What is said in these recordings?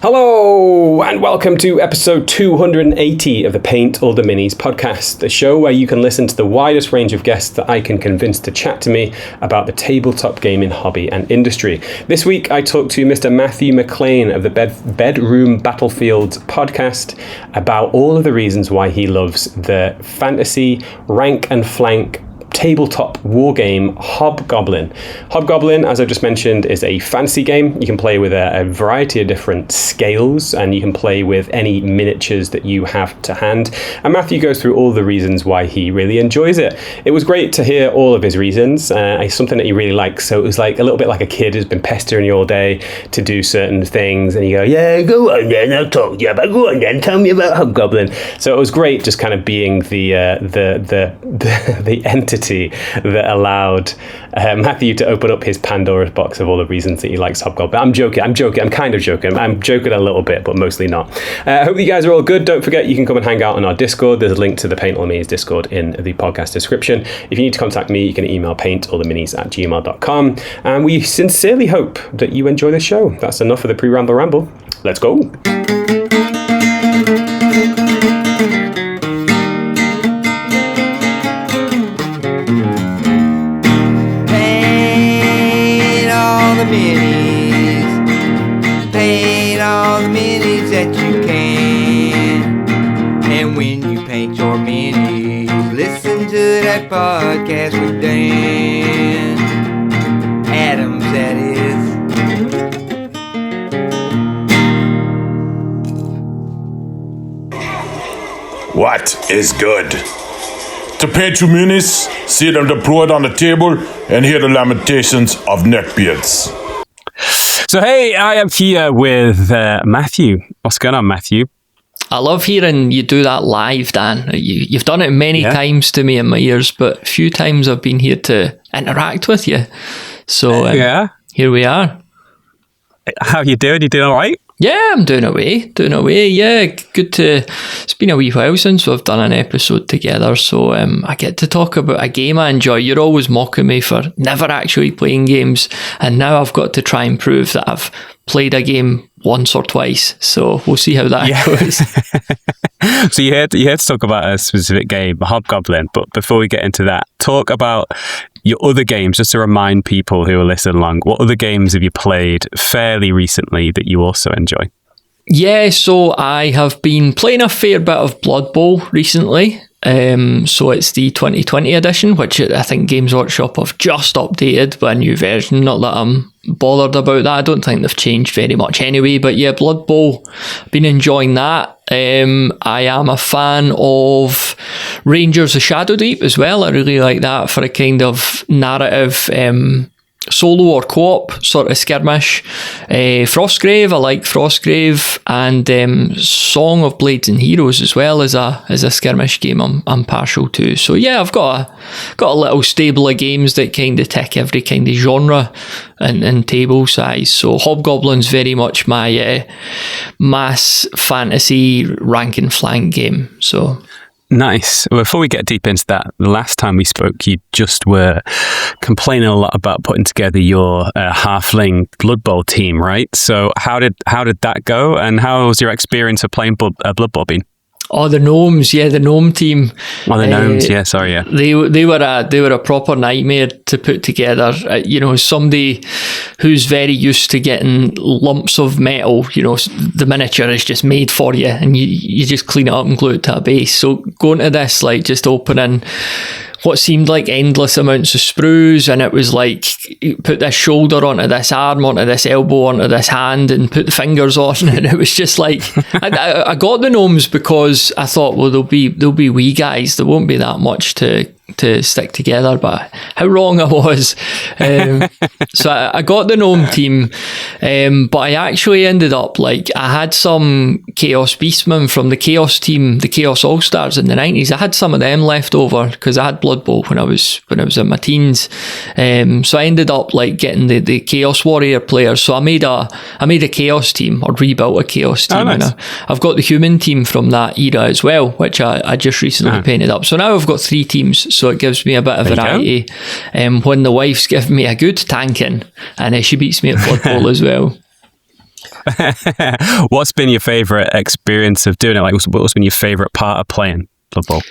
Hello and welcome to episode 280 of the Paint All the Minis podcast, the show where you can listen to the widest range of guests that I can convince to chat to me about the tabletop gaming hobby and industry. This week I talked to Mr. Matthew McLean of the Bedroom Battlefields podcast about all of the reasons why he loves the fantasy rank and flank tabletop wargame Hobgoblin. Hobgoblin, as I just mentioned, is a fantasy game. You can play with a variety of different scales, and you can play with any miniatures that you have to hand. And Matthew goes through all the reasons why he really enjoys it. It was great to hear all of his reasons. It's something that he really likes. So it was like a little bit like a kid who's been pestering you all day to do certain things, and you go, "Yeah, go on then, I'll talk to you about. Go on then, tell me about Hobgoblin." So it was great, just kind of being the entity that allowed Matthew to open up his Pandora's box of all the reasons that he likes Hobgoblin. I'm joking. I'm kind of joking. I'm joking a little bit, but mostly not. I hope you guys are all good. Don't forget, you can come and hang out on our Discord. There's a link to the Paint All the Minis Discord in the podcast description. If you need to contact me, you can email paintalltheminis@gmail.com. And we sincerely hope that you enjoy the show. That's enough of the pre-ramble. Let's go. Paint all the minis that you can. And when you paint your minis, listen to that podcast with Dan Adams, that is. What is good? To paint your minis, see them deployed on the table, and hear the lamentations of neckbeards. So hey, I am here with Matthew. What's going on, Matthew? I love hearing you do that live, Dan. You've done it many times to me in my ears, but few times I've been here to interact with you. So here we are. How you doing? You doing all right? Yeah, I'm doing away. Yeah, good to... It's been a wee while since we've done an episode together, so I get to talk about a game I enjoy. You're always mocking me for never actually playing games, and now I've got to try and prove that I've played a game once or twice, so we'll see how that goes. So you had to talk about a specific game, Hobgoblin, but before we get into that, talk about your other games, just to remind people who are listening along. What other games have you played fairly recently that you also enjoy? Yeah, so I have been playing a fair bit of Blood Bowl recently. So it's the 2020 edition, which I think Games Workshop have just updated with a new version. Not that I'm bothered about that. I don't think they've changed very much anyway. But yeah, Blood Bowl, been enjoying that. I am a fan of Rangers of Shadow Deep as well. I really like that for a kind of narrative solo or co-op sort of skirmish. Frostgrave, I like Frostgrave, and Song of Blades and Heroes as well as a skirmish game I'm partial to. So yeah, I've got a little stable of games that kind of tick every kind of genre and table size. So Hobgoblin's very much my mass fantasy rank and flank game. So nice. Well, before we get deep into that, the last time we spoke, you just were complaining a lot about putting together your halfling Blood Bowl team, right? So how did that go, and how was your experience of playing Blood Bowl been? Oh, the gnomes, yeah, the gnome team. Oh, the gnomes, yeah, sorry, yeah. They were a proper nightmare to put together. Somebody who's very used to getting lumps of metal, the miniature is just made for you, and you just clean it up and glue it to a base. So going to this, like, just opening what seemed like endless amounts of sprues, and it was like, put this shoulder onto this arm, onto this elbow, onto this hand, and put the fingers on, and it was just like, I got the gnomes because I thought, well, they'll be wee guys, there won't be that much to stick together, but how wrong I was. So I got the gnome team, but I actually ended up, like, I had some Chaos Beastmen from the Chaos team, the Chaos All-Stars in the 90s. I had some of them left over because I had Blood Bowl when I was in my teens. So I ended up, like, getting the Chaos Warrior players. So I made a Chaos team, or rebuilt a Chaos team. Oh, nice. And I've got the human team from that era as well, which I just recently painted up. So now I've got 3 teams, so it gives me a bit of variety. When the wife's given me a good tanking, and she beats me at Blood Bowl as well. What's been your favourite experience of doing it? Like, what's been your favourite part of playing Blood Bowl?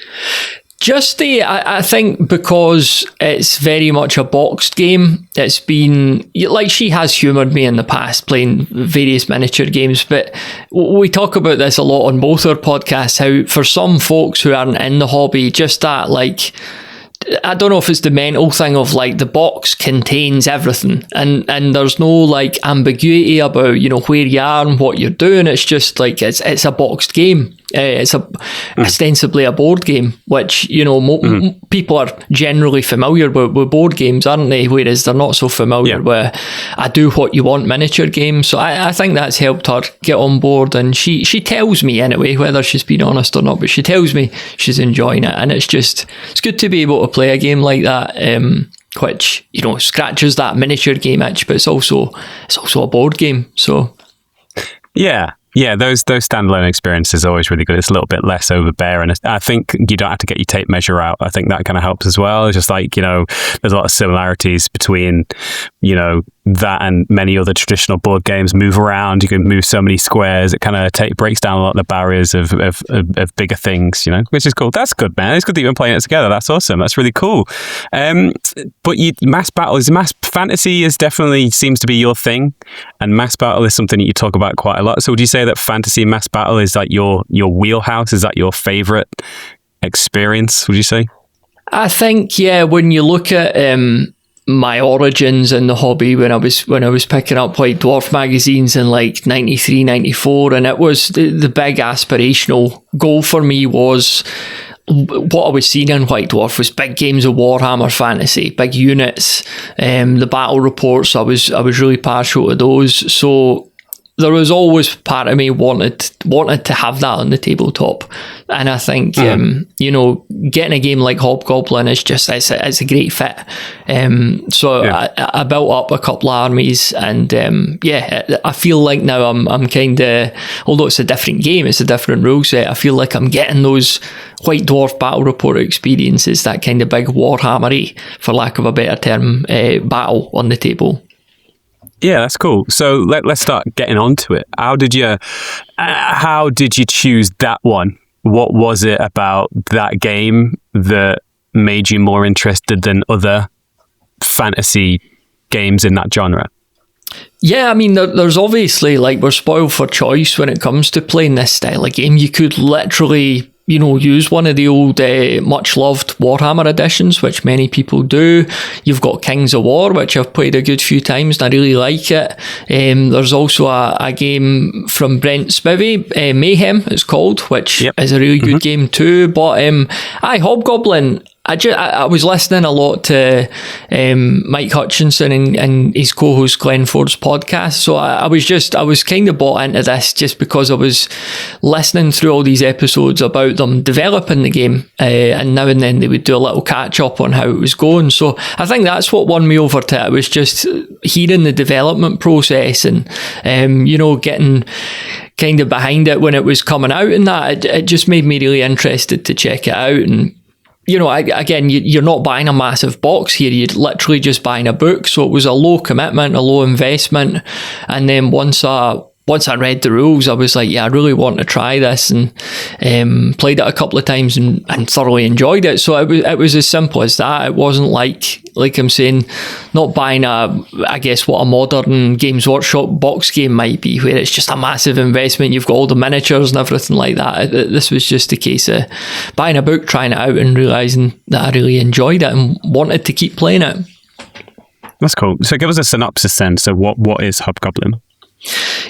Just I think because it's very much a boxed game, it's been, like, she has humoured me in the past playing various miniature games, but we talk about this a lot on both our podcasts, how for some folks who aren't in the hobby, just that, like, I don't know if it's the mental thing of, like, the box contains everything and there's no, like, ambiguity about, you know, where you are and what you're doing. It's just like it's a boxed game. It's ostensibly a board game, which, you know, people are generally familiar with board games, aren't they? Whereas they're not so familiar with a do what you want miniature game. So I think that's helped her get on board, and she tells me anyway, whether she's been honest or not, but she tells me she's enjoying it, and it's good to be able to play a game like that, which, you know, scratches that miniature game itch, but it's also a board game. So Yeah, those standalone experiences are always really good. It's a little bit less overbearing. I think you don't have to get your tape measure out. I think that kind of helps as well. It's just like, you know, there's a lot of similarities between, you know, that and many other traditional board games. Move around, you can move so many squares. It kind of breaks down a lot of the barriers of bigger things, you know, which is cool. That's good, man. It's good that you've been playing it together. That's awesome. That's really cool. But mass fantasy is definitely seems to be your thing, and mass battle is something that you talk about quite a lot. So would you say that fantasy mass battle is like your wheelhouse? Is that your favorite experience, would you say? I think, yeah, when you look at my origins in the hobby, when I was picking up White Dwarf magazines in like 93, 94, and it was the big aspirational goal for me was, what I was seeing in White Dwarf was big games of Warhammer Fantasy, big units, the battle reports. I was really partial to those. So there was always part of me wanted to have that on the tabletop, and I think you know, getting a game like Hobgoblin is just it's a great fit. I built up a couple of armies, and I feel like now I'm kind of, although it's a different game, it's a different rule set, I feel like I'm getting those White Dwarf battle report experiences, that kind of big Warhammer-y, for lack of a better term, battle on the table. Yeah, that's cool. So let's start getting onto it. How did you choose that one? What was it about that game that made you more interested than other fantasy games in that genre? Yeah, I mean, there's obviously, like, we're spoiled for choice when it comes to playing this style of game. You could literally, you know, use one of the old much loved Warhammer editions, which many people do. You've got Kings of War, which I've played a good few times and I really like it. There's also a game from Brent Spivey, Mayhem it's called, which is a really good game too. But Hobgoblin, I was listening a lot to Mike Hutchinson and his co-host Glenn Ford's podcast, so I was kind of bought into this just because I was listening through all these episodes about them developing the game, and now and then they would do a little catch up on how it was going. So I think that's what won me over to it. It was just hearing the development process and you know, getting kind of behind it when it was coming out, and that it just made me really interested to check it out. And you know, again, you're not buying a massive box here. You're literally just buying a book. So it was a low commitment, a low investment. And then once I read the rules, I was like, yeah, I really want to try this, and played it a couple of times and thoroughly enjoyed it. So it was as simple as that. It wasn't like I'm saying, not buying I guess what a modern Games Workshop box game might be, where it's just a massive investment. You've got all the miniatures and everything like that. This was just a case of buying a book, trying it out, and realising that I really enjoyed it and wanted to keep playing it. That's cool. So give us a synopsis then. So what is Hobgoblin?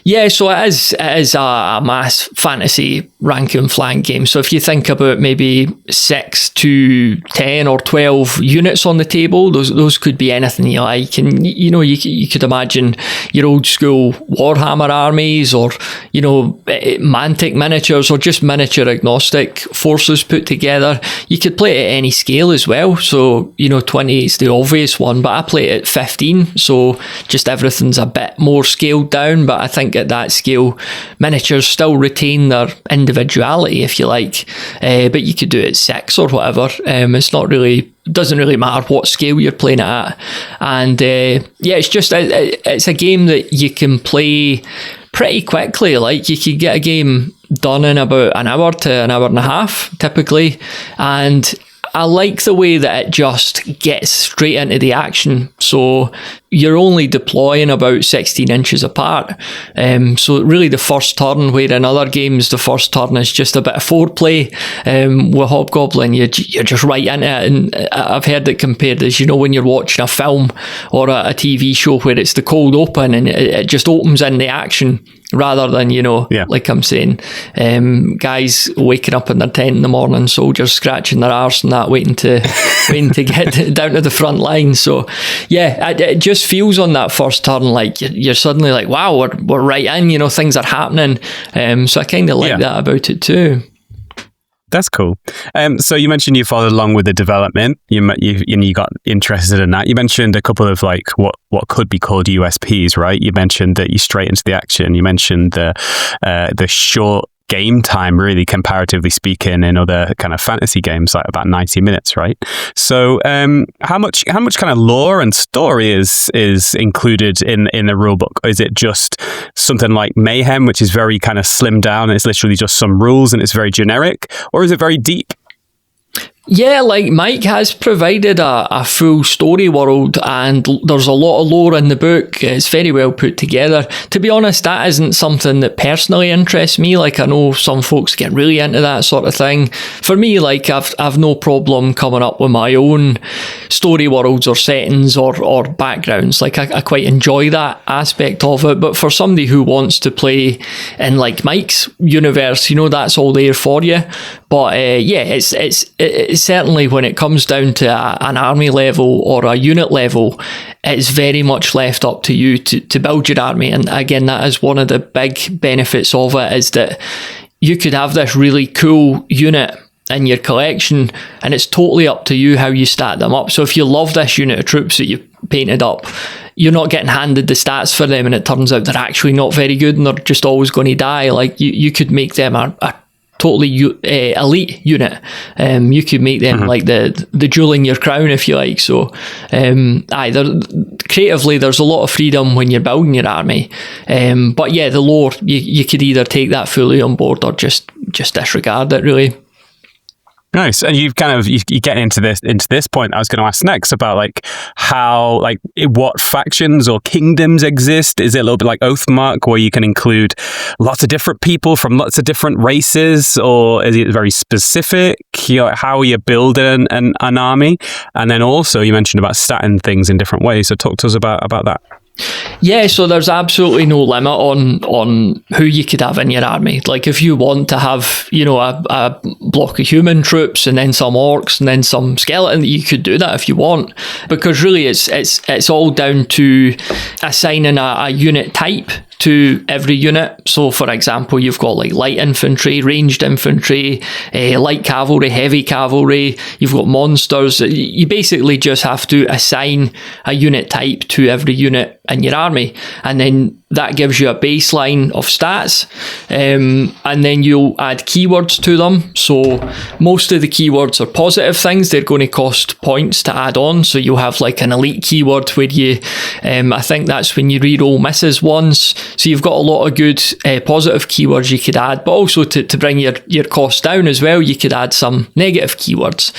Yeah, so it is a mass fantasy rank and flank game. So if you think about maybe 6 to 10 or 12 units on the table, those could be anything you like. And, you know, you could imagine your old school Warhammer armies, or, you know, Mantic miniatures, or just miniature agnostic forces put together. You could play it at any scale as well. So, you know, 20 is the obvious one, but I play it at 15. So just everything's a bit more scaled down. But I think at that scale, miniatures still retain their individuality, if you like. But you could do it at 6 or whatever. It's not really doesn't really matter what scale you're playing it at. And it's a game that you can play pretty quickly. Like, you could get a game done in about an hour to an hour and a half typically, and I like the way that it just gets straight into the action. So you're only deploying about 16 inches apart. So really the first turn, where in other games the first turn is just a bit of foreplay, with Hobgoblin, you're just right into it. And I've heard it compared as, when you're watching a film or a TV show where it's the cold open and it just opens in the action, rather than, like I'm saying, guys waking up in their tent in the morning, soldiers scratching their arse and that, waiting to get down to the front line. So yeah, it just feels on that first turn like you're suddenly like, wow, we're right in, things are happening. So I kind of like that about it too. That's cool. So you mentioned you followed along with the development. You got interested in that. You mentioned a couple of like what could be called USPs, right? You mentioned that you straight into the action. You mentioned the short game time, really, comparatively speaking, in other kind of fantasy games, like about 90 minutes, right? So how much kind of lore and story is included in the rulebook? Is it just something like Mayhem, which is very kind of slimmed down and it's literally just some rules and it's very generic, or is it very deep? Yeah, like Mike has provided a full story world, and there's a lot of lore in the book. It's very well put together. To be honest, that isn't something that personally interests me. Like, I know some folks get really into that sort of thing. For me, like, I've no problem coming up with my own story worlds or settings or backgrounds. Like, I quite enjoy that aspect of it. But for somebody who wants to play in like Mike's universe, that's all there for you. But it's certainly when it comes down to an army level or a unit level, it's very much left up to you to build your army. And again, that is one of the big benefits of it, is that you could have this really cool unit in your collection and it's totally up to you how you stat them up. So if you love this unit of troops that you've painted up, you're not getting handed the stats for them and it turns out they're actually not very good and they're just always going to die. Like, you could make them a totally elite unit. You could make them like the jewel in your crown, if you like. So creatively there's a lot of freedom when you're building your army, but yeah, the lore, you could either take that fully on board or just disregard it, really. Nice. And you get into this point I was going to ask next about like how, like, what factions or kingdoms exist. Is it a little bit like Oathmark, where you can include lots of different people from lots of different races, or is it very specific? How are you building an army? And then also you mentioned about statting things in different ways. So talk to us about that. Yeah, so there's absolutely no limit on who you could have in your army. Like, if you want to have, a block of human troops and then some orcs and then some skeleton, you could do that if you want. Because really it's all down to assigning a unit type to every unit. So for example, you've got like light infantry, ranged infantry, light cavalry, heavy cavalry, you've got monsters. You basically just have to assign a unit type to every unit in your army, and then that gives you a baseline of stats, and then you'll add keywords to them. So most of the keywords are positive things. They're going to cost points to add on. So you'll have like an elite keyword where you, I think that's when you reroll misses once. So you've got a lot of good positive keywords you could add, but also to bring your cost down as well, you could add some negative keywords.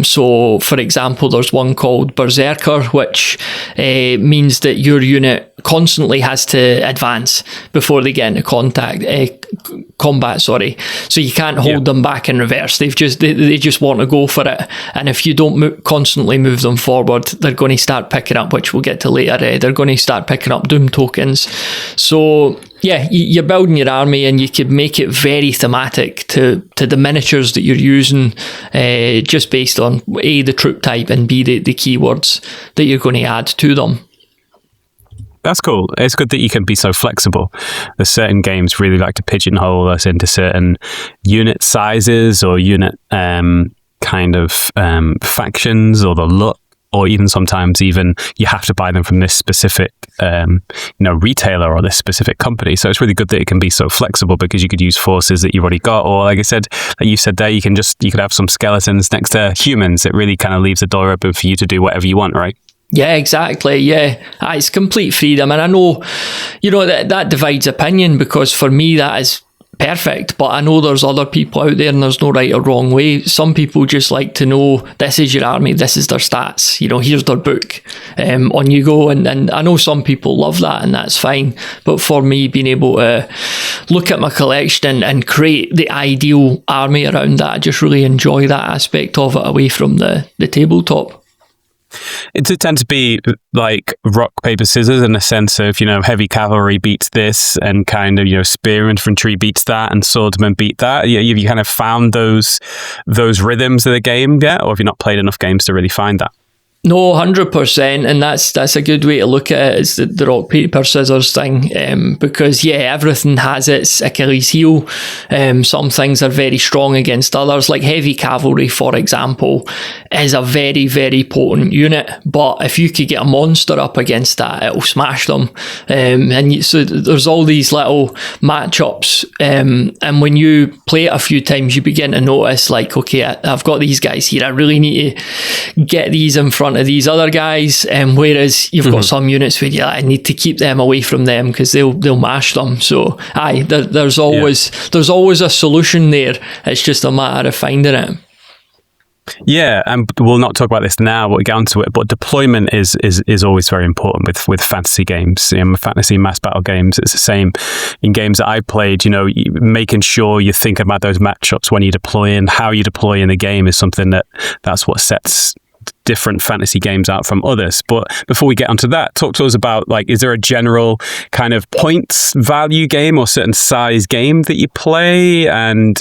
So for example, there's one called Berserker, which means that your unit constantly has to advance before they get into combat. So you can't hold them back in reverse. They just want to go for it, and if you don't constantly move them forward, they're going to start picking up, which we'll get to later, they're going to start picking up doom tokens. So yeah, you're building your army and you could make it very thematic to the miniatures that you're using, just based on A, the troop type, and B, the keywords that you're going to add to them. That's cool. It's good that you can be so flexible. There's certain games really like to pigeonhole us into certain unit sizes or unit factions or the look. or even sometimes even you have to buy them from this specific retailer or this specific company. So it's really good that it can be so flexible, because you could use forces that you've already got, or like I said, like you said there, you could have some skeletons next to humans. It really kind of leaves the door open for you to do whatever you want, right? Yeah, exactly. Yeah, it's complete freedom. And I know, that divides opinion, because for me that is perfect, but I know there's other people out there and there's no right or wrong way. Some people just like to know, this is your army, this is their stats, here's their book, on you go. And I know some people love that, and that's fine. But for me, being able to look at my collection and create the ideal army around that, I just really enjoy that aspect of it away from the tabletop. It tend to be like rock, paper, scissors, in the sense of, heavy cavalry beats this, and kind of, spear infantry beats that, and swordsmen beat that. You kind of found those rhythms of the game yet, or have you not played enough games to really find that? No, 100%, and that's a good way to look at it, is the rock, paper, scissors thing, because everything has its Achilles heel. Some things are very strong against others, like heavy cavalry, for example, is a very, very potent unit, but if you could get a monster up against that, it'll smash them. So there's all these little matchups, and when you play it a few times, you begin to notice, like, okay, I've got these guys here, I really need to get these in front of these other guys, whereas you've got some units where I need to keep them away from them because they'll mash them. So there's always a solution there. It's just a matter of finding it. Yeah, and we'll not talk about this now, we'll get onto it, but deployment is always very important with fantasy games. Fantasy mass battle games, it's the same in games that I played. Making sure you're thinking about those matchups when you deploy, and how you deploy in the game is something that's what sets different fantasy games out from others. But before we get onto that, talk to us about, like, is there a general kind of points value game or certain size game that you play? And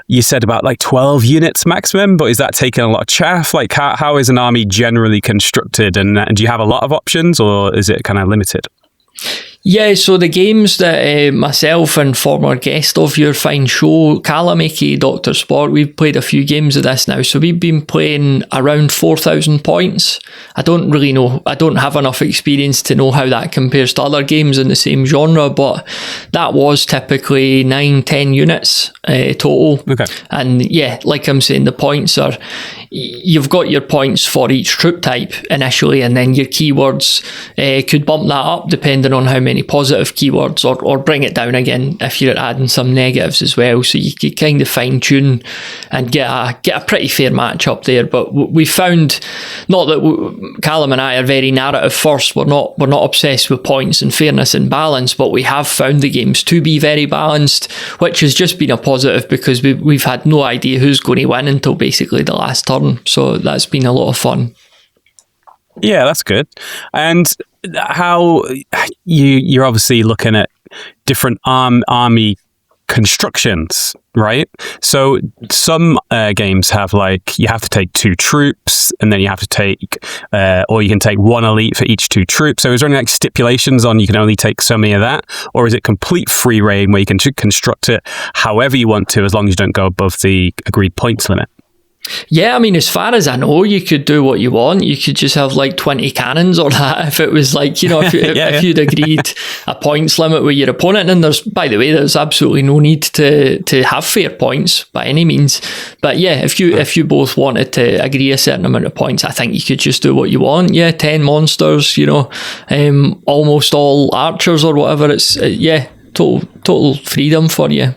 you said about like 12 units maximum, but is that taking a lot of chaff? Like, how is an army generally constructed, and do you have a lot of options, or is it kind of limited? Yeah, so the games that myself and former guest of your fine show, Callum, aka Dr. Sport, we've played a few games of this now. So we've been playing around 4,000 points. I don't really know. I don't have enough experience to know how that compares to other games in the same genre, but that was typically 9-10 units total. Okay. And like I'm saying, the points are, you've got your points for each troop type initially, and then your keywords could bump that up depending on how many positive keywords, or bring it down again if you're adding some negatives as well. So you could kind of fine tune and get a pretty fair match up there. But we found, not that Callum and I are very narrative first, we're not obsessed with points and fairness and balance, but we have found the games to be very balanced, which has just been a positive, because we've had no idea who's going to win until basically the last turn. So that's been a lot of fun. Yeah, that's good. And how you're obviously looking at different army constructions, right? So some games have, like, you have to take 2 troops, and then you have to take, or you can take 1 elite for each 2 troops. So is there any like stipulations on you can only take so many of that, or is it complete free reign where you can construct it however you want to, as long as you don't go above the agreed points limit? Yeah, I mean, as far as I know, you could do what you want. You could just have like 20 cannons or that, if it was like, if you'd agreed a points limit with your opponent. And there's absolutely no need to have fair points by any means. But yeah, if you both wanted to agree a certain amount of points, I think you could just do what you want. Yeah, 10 monsters, almost all archers or whatever. It's total freedom for you.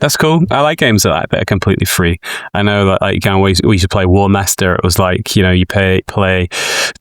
That's cool. I like games like that are completely free. I know that, like, we used to play War Master. It was like, you play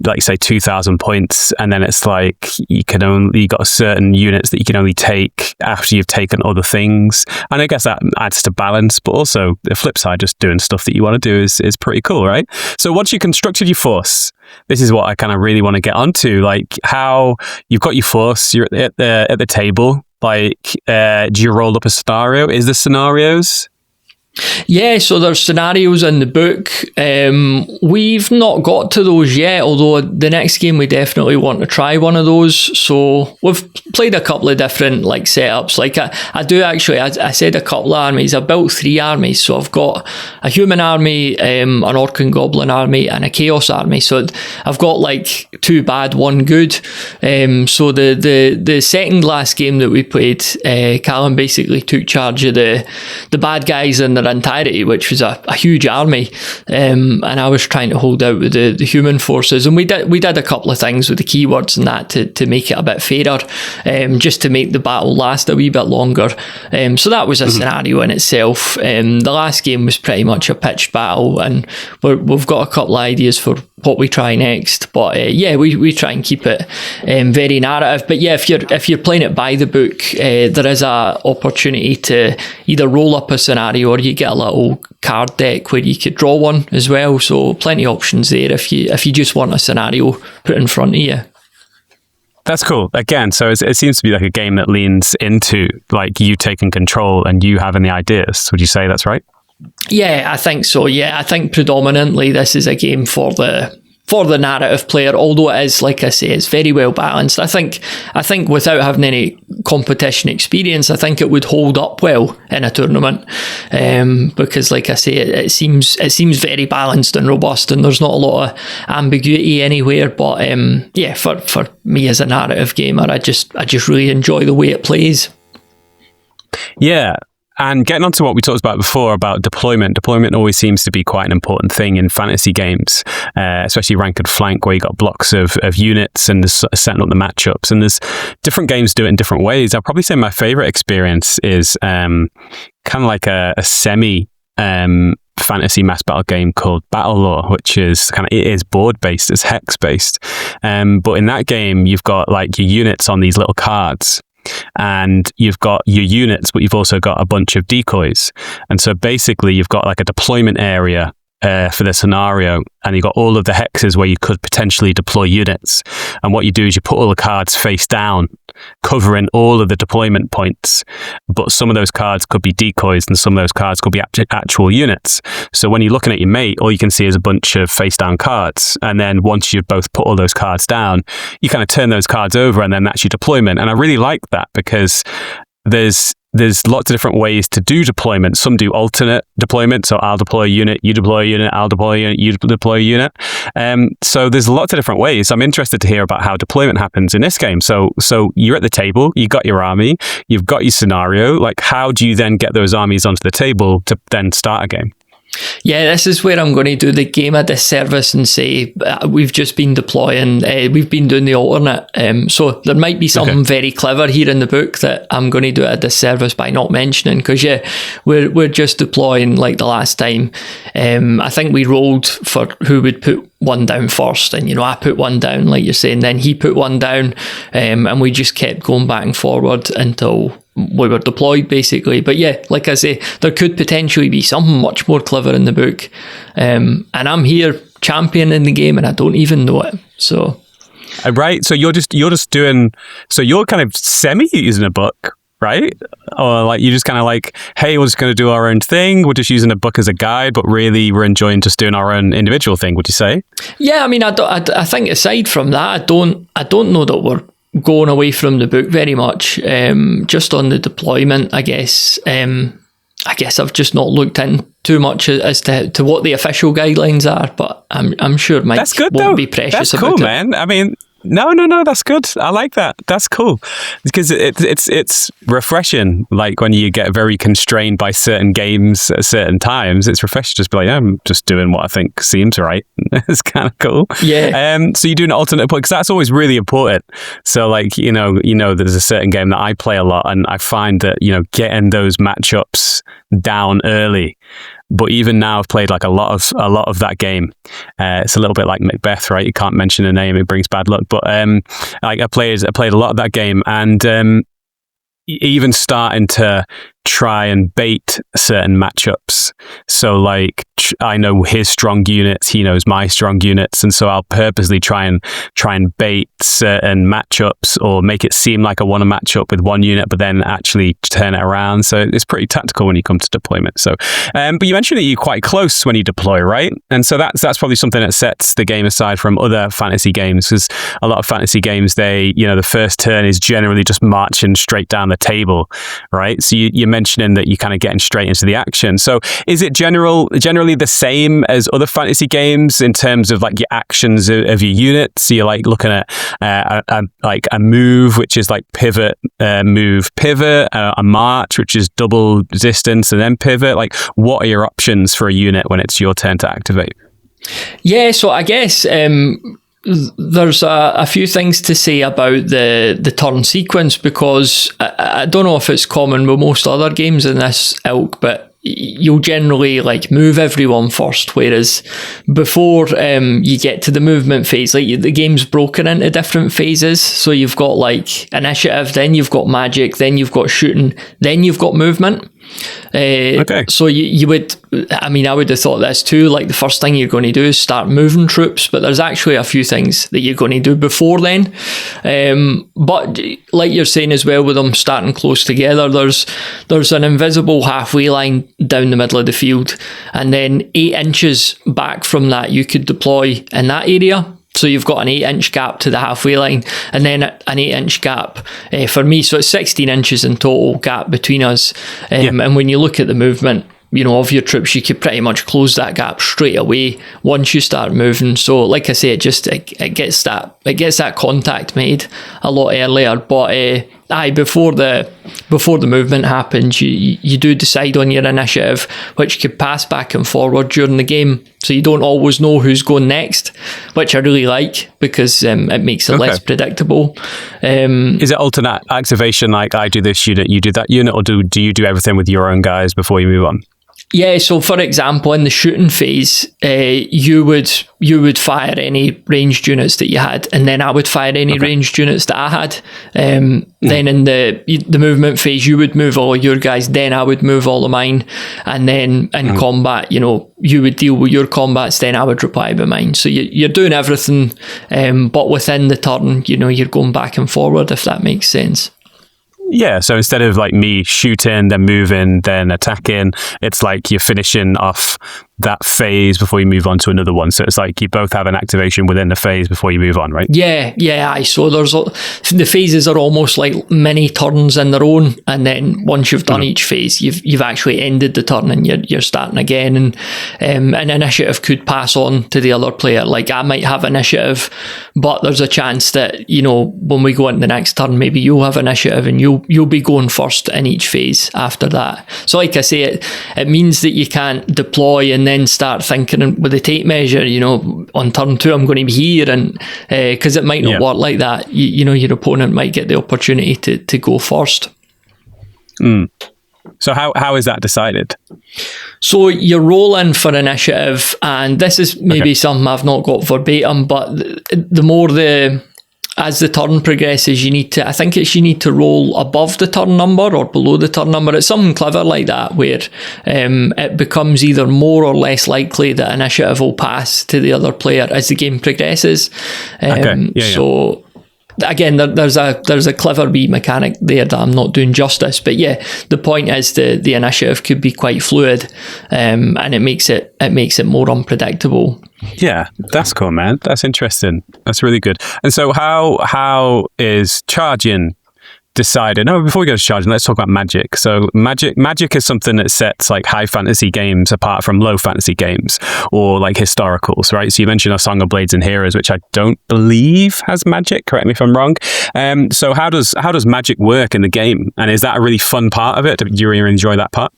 like, say, 2,000 points, and then it's like you got certain units that you can only take after you've taken other things. And I guess that adds to balance, but also the flip side, just doing stuff that you want to do is pretty cool, right? So once you constructed your force, this is what I kind of really want to get onto, like how you've got your force, you're at the table. Like, do you roll up a scenario? Is there scenarios? Yeah, so there's scenarios in the book. We've not got to those yet, although the next game we definitely want to try one of those. So we've played a couple of different like setups. Like I do actually, I said a couple of armies. I built 3 armies. So I've got a human army, an orc and goblin army, and a chaos army. So I've got like 2 bad, 1 good. So the second last game that we played, Callum basically took charge of the bad guys in their entirety, which was a huge army, and I was trying to hold out with the human forces, and we did a couple of things with the keywords and that to make it a bit fairer, just to make the battle last a wee bit longer. So that was a scenario in itself. The last game was pretty much a pitched battle, and we've got a couple of ideas for what we try next, but we try and keep it very narrative. But yeah, if you're playing it by the book, there is a opportunity to either roll up a scenario, or you get a little card deck where you could draw one as well. So plenty of options there if you just want a scenario put in front of you. That's cool. Again, so it seems to be like a game that leans into like you taking control and you having the ideas. Would you say that's right? Yeah, I think so. Yeah, I think predominantly this is a game for the narrative player, although it is, like I say, it's very well balanced. I think without having any competition experience, I think it would hold up well in a tournament, because like I say, it seems very balanced and robust, and there's not a lot of ambiguity anywhere. But for me as a narrative gamer, I just really enjoy the way it plays. Yeah. And getting on to what we talked about before about deployment always seems to be quite an important thing in fantasy games, especially rank and flank, where you got blocks of units and setting up the matchups. And there's different games do it in different ways. I'll probably say my favorite experience is kind of like a semi fantasy mass battle game called Battle Lore, which is it is board based, it's hex based, but in that game you've got like your units on these little cards. And you've got your units, but you've also got a bunch of decoys. And so basically you've got like a deployment area for the scenario, and you've got all of the hexes where you could potentially deploy units. And what you do is you put all the cards face down, covering all of the deployment points. But some of those cards could be decoys, and some of those cards could be actual units. So when you're looking at your mate, all you can see is a bunch of face down cards. And then once you've both put all those cards down, you kind of turn those cards over, and then that's your deployment. And I really like that because there's lots of different ways to do deployment. Some do alternate deployment, so I'll deploy a unit, you deploy a unit, I'll deploy a unit, you deploy a unit. So there's lots of different ways. I'm interested to hear about how deployment happens in this game. So you're at the table, you got your army, you've got your scenario. Like, how do you then get those armies onto the table to then start a game? Yeah, this is where I'm going to do the game a disservice and say we've just been deploying, we've been doing the alternate. So there might be something very clever here in the book that I'm going to do a disservice by not mentioning, because we're just deploying like the last time. I think we rolled for who would put one down first, and I put one down, like you're saying, then he put one down, and we just kept going back and forward until we were deployed, basically. But yeah, like I say, there could potentially be something much more clever in the book, and I'm here championing the game and I don't even know it. So right, so you're just doing, so you're kind of semi using a book, right? Or like you're just kind of like, hey, we're just going to do our own thing, we're just using a book as a guide, but really we're enjoying just doing our own individual thing, would you say? Yeah, I mean, I think aside from that, I don't know that we're going away from the book very much. Just on the deployment, I guess I've just not looked in too much as to what the official guidelines are, but I'm sure Mike won't be precious about it. That's cool, man. I mean, no, that's good. I like that. That's cool, because it's refreshing. Like when you get very constrained by certain games at certain times, it's refreshing to just be like, I'm just doing what I think seems right. It's kind of cool. Yeah. So you do an alternate point, because that's always really important. So like there's a certain game that I play a lot, and I find that getting those matchups down early. But even now, I've played like a lot of that game. It's a little bit like Macbeth, right? You can't mention a name; it brings bad luck. But like I played a lot of that game, and even starting to try and bait certain matchups. So like I know his strong units, he knows my strong units, and so I'll purposely try and bait certain matchups or make it seem like I want a matchup with one unit, but then actually turn it around. So it's pretty tactical when you come to deployment. So, but you mentioned that you're quite close when you deploy, right? And so that's probably something that sets the game aside from other fantasy games, because a lot of fantasy games, the first turn is generally just marching straight down the table, right? So you're mentioning that you're kind of getting straight into the action. So is it generally the same as other fantasy games in terms of like your actions of your units? So you're like looking at a move, which is like pivot, move, pivot, a march, which is double distance and then pivot. Like, what are your options for a unit when it's your turn to activate? Yeah, so I guess there's a few things to say about the turn sequence, because I don't know if it's common with most other games in this ilk, but you'll generally like move everyone first, whereas before you get to the movement phase, like the game's broken into different phases. So you've got like initiative, then you've got magic, then you've got shooting, then you've got movement. Okay. So you would, I would have thought this too, like the first thing you're going to do is start moving troops, but there's actually a few things that you're going to do before then. But like you're saying as well, with them starting close together, there's an invisible halfway line down the middle of the field, and then 8 inches back from that you could deploy in that area. So you've got an 8-inch gap to the halfway line, and then an 8-inch gap for me. So it's 16 inches in total gap between us. And when you look at the movement, of your troops, you could pretty much close that gap straight away once you start moving. So like I say, it gets that contact made a lot earlier. But before the movement happens, you do decide on your initiative, which could pass back and forward during the game. So you don't always know who's going next, which I really like, because it makes it less predictable. Is it alternate activation, like I do this unit, you do that unit, or do you do everything with your own guys before you move on? Yeah, so for example, in the shooting phase, you would fire any ranged units that you had, and then I would fire any ranged units that I had. Then in the movement phase, you would move all your guys, then I would move all of mine, and then in combat, you would deal with your combats, then I would reply with mine. So you're doing everything, but within the turn, you're going back and forward, if that makes sense. Yeah, so instead of like me shooting, then moving, then attacking, it's like you're finishing off that phase before you move on to another one. So it's like you both have an activation within the phase before you move on, right? Yeah. So the phases are almost like mini turns in their own, and then once you've done each phase, you've actually ended the turn and you're starting again. And an initiative could pass on to the other player. Like I might have initiative, but there's a chance that when we go into the next turn, maybe you'll have initiative and you'll be going first in each phase after that. So like I say, it means that you can't deploy and then start thinking with the tape measure, on turn 2 I'm going to be here, and because it might not work like that. Your opponent might get the opportunity to go first. So how is that decided? So you're rolling for initiative, and this is maybe something I've not got verbatim, but as the turn progresses, you need to roll above the turn number or below the turn number. It's something clever like that, where it becomes either more or less likely that initiative will pass to the other player as the game progresses. So again, there's a clever wee mechanic there that I'm not doing justice, but yeah, the point is the initiative could be quite fluid, and it makes it more unpredictable. Yeah, that's cool, man. That's interesting. That's really good. And so how is charging decided? No, before we go to charging, let's talk about magic. So magic is something that sets like high fantasy games apart from low fantasy games or like historicals, right? So you mentioned A Song of Blades and Heroes, which I don't believe has magic. Correct me if I'm wrong. So how does magic work in the game? And is that a really fun part of it? Do you really enjoy that part?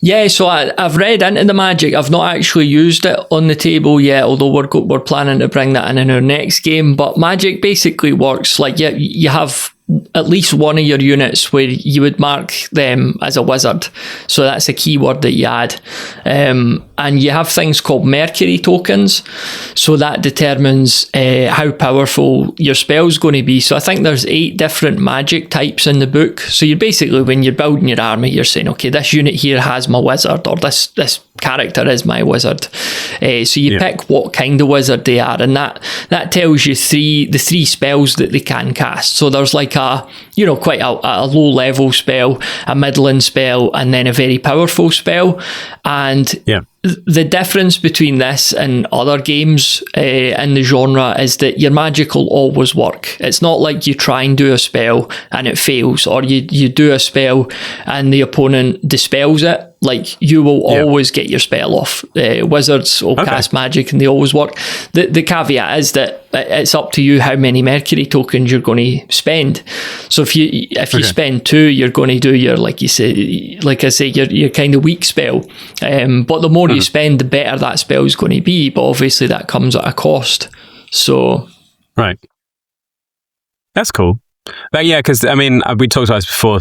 Yeah, so I've read into the magic. I've not actually used it on the table yet, although we're planning to bring that in our next game. But magic basically works like you have at least one of your units where you would mark them as a wizard. So that's a keyword that you add. And you have things called Mercury tokens. So that determines how powerful your spell's going to be. So I think there's 8 different magic types in the book. So you're basically, when you're building your army, you're saying, okay, this unit here has my wizard, or this character is my wizard. So you pick what kind of wizard they are, and that tells you the 3 spells that they can cast. So there's like quite a low level spell, a middling spell, and then a very powerful spell. And the difference between this and other games in the genre is that your magic will always work. It's not like you try and do a spell and it fails, or you do a spell and the opponent dispels it. Like, you will always get your spell off. Wizards will cast magic and they always work. The caveat is that it's up to you how many Mercury tokens you're going to spend. So if you spend 2, you're going to do your, like I say, your kind of weak spell. But the more you spend, the better that spell is going to be. But obviously that comes at a cost. So right, that's cool. But yeah, because I mean, we talked about this before.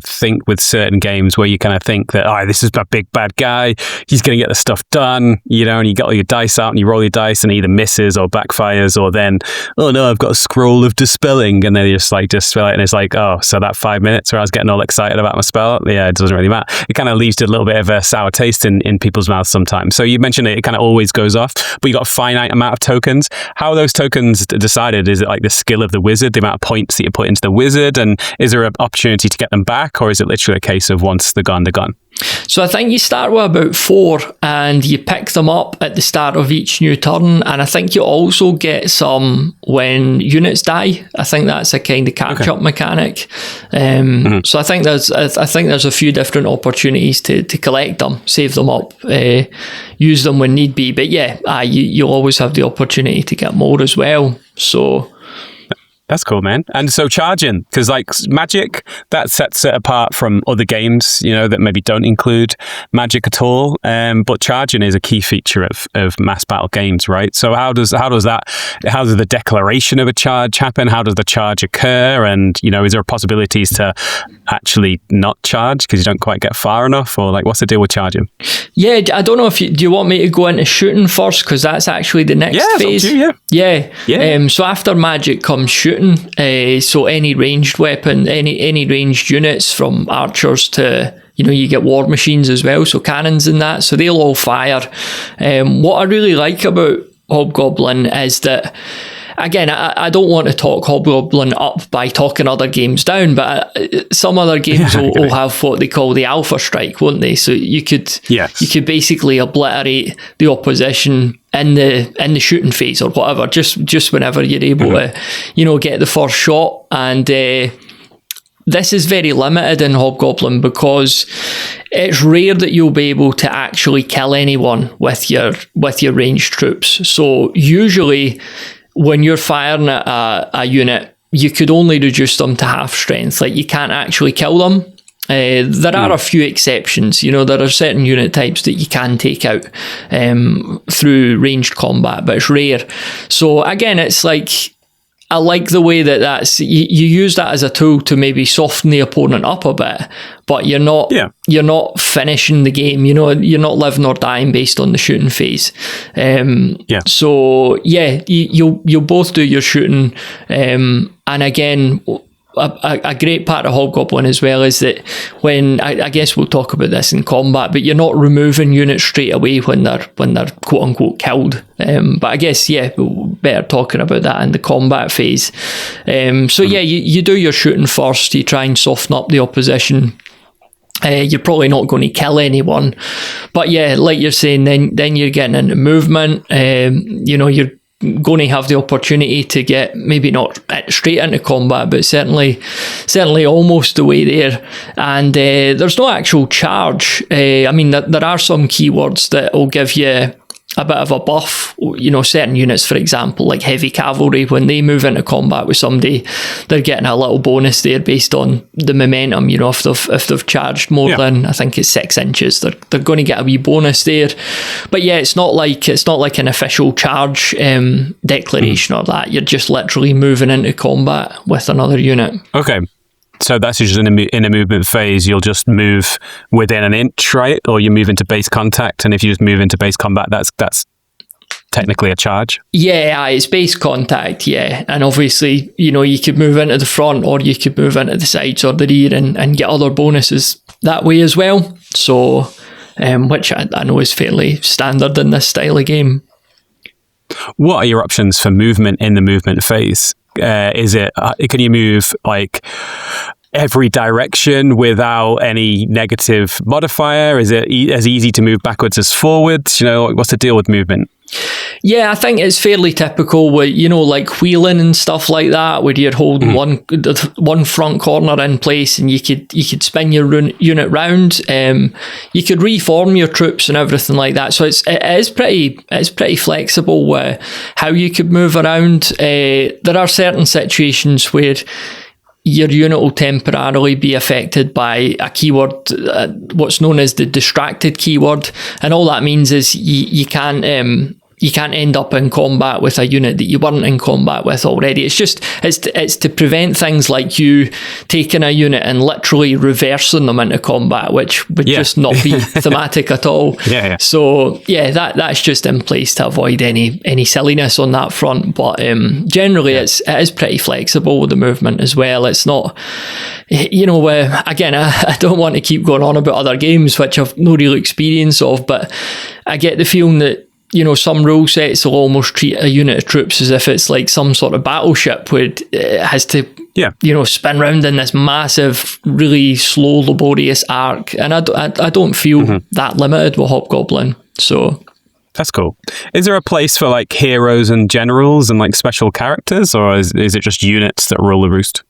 Think with certain games where you kind of think that, this is a big bad guy, he's going to get the stuff done, and you got all your dice out and you roll your dice and it either misses or backfires, or then, oh no, I've got a scroll of dispelling, and then you just spell it, and it's like, oh, so that 5 minutes where I was getting all excited about my spell, it doesn't really matter. It kind of leaves a little bit of a sour taste in people's mouths sometimes. So you mentioned it kind of always goes off, but you got a finite amount of tokens. How are those tokens decided? Is it like the skill of the wizard, the amount of points that you put into the wizard, and is there an opportunity to get them back, or is it literally a case of once they're gone, they're gone? So I think you start with about 4 and you pick them up at the start of each new turn, and I think you also get some when units die. I think that's a kind of catch-up mechanic. So I think there's a few different opportunities to collect them, save them up, use them when need be. But you'll always have the opportunity to get more as well. So that's cool, man. And so charging, because like Magic, that sets it apart from other games, that maybe don't include Magic at all. But charging is a key feature of mass battle games, right? So how does the declaration of a charge happen? How does the charge occur? And, is there possibilities to actually not charge because you don't quite get far enough? Or like, what's the deal with charging? Yeah, I don't know do you want me to go into shooting first? Because that's actually the next phase. Yeah. So after Magic comes shooting. So any ranged weapon, any ranged units, from archers to, you get war machines as well, so cannons and that, so they'll all fire. What I really like about Hobgoblin is that, again, I don't want to talk Hobgoblin up by talking other games down, but some other games will have what they call the alpha strike, won't they? So you could basically obliterate the opposition in the shooting phase or whatever, just whenever you're able to, get the first shot. And this is very limited in Hobgoblin because it's rare that you'll be able to actually kill anyone with your ranged troops. So usually, when you're firing at a unit, you could only reduce them to half strength. Like, you can't actually kill them. There are a few exceptions. There are certain unit types that you can take out through ranged combat, but it's rare. So again, it's like, I like the way that's you use that as a tool to maybe soften the opponent up a bit, but you're not finishing the game. You're not living or dying based on the shooting phase. So you'll both do your shooting, and again, a great part of Hobgoblin as well is that when I guess we'll talk about this in combat, but you're not removing units straight away when they're quote unquote killed. But I guess better talking about that in the combat phase. You do your shooting first. You try and soften up the opposition. You're probably not going to kill anyone, but like you're saying, then you're getting into movement. You're going to have the opportunity to get maybe not straight into combat, but certainly almost the way there. And there's no actual charge. There are some keywords that will give you a bit of a buff. Certain units, for example, like heavy cavalry, when they move into combat with somebody, they're getting a little bonus there based on the momentum. If they've charged more than, I think it's 6 inches, they're going to get a wee bonus there. But yeah, it's not like an official charge declaration or that. You're just literally moving into combat with another unit. Okay. So that's usually in a movement phase, you'll just move within an inch, right? Or you move into base contact, and if you just move into base combat, that's technically a charge? Yeah, it's base contact, yeah. And obviously, you could move into the front, or you could move into the sides or the rear and get other bonuses that way as well. So, which I know is fairly standard in this style of game. What are your options for movement in the movement phase? Can you move like every direction without any negative modifier? Is it as easy to move backwards as forwards? What's the deal with movement? Yeah, I think it's fairly typical with, like wheeling and stuff like that, where you're holding one front corner in place and you could spin your unit round. You could reform your troops and everything like that. So it is pretty flexible with how you could move around. There are certain situations where your unit will temporarily be affected by a keyword, what's known as the distracted keyword, and all that means is you can't end up in combat with a unit that you weren't in combat with already. It's to prevent things like you taking a unit and literally reversing them into combat, which would just not be thematic at all. Yeah. So that's just in place to avoid any silliness on that front. But generally, it is pretty flexible with the movement as well. It's not, again, I don't want to keep going on about other games which I've no real experience of, but I get the feeling that some rule sets will almost treat a unit of troops as if it's like some sort of battleship where it has to, spin round in this massive, really slow, laborious arc. And I don't feel that limited with Hobgoblin. So that's cool. Is there a place for like heroes and generals and like special characters, or is it just units that rule the roost?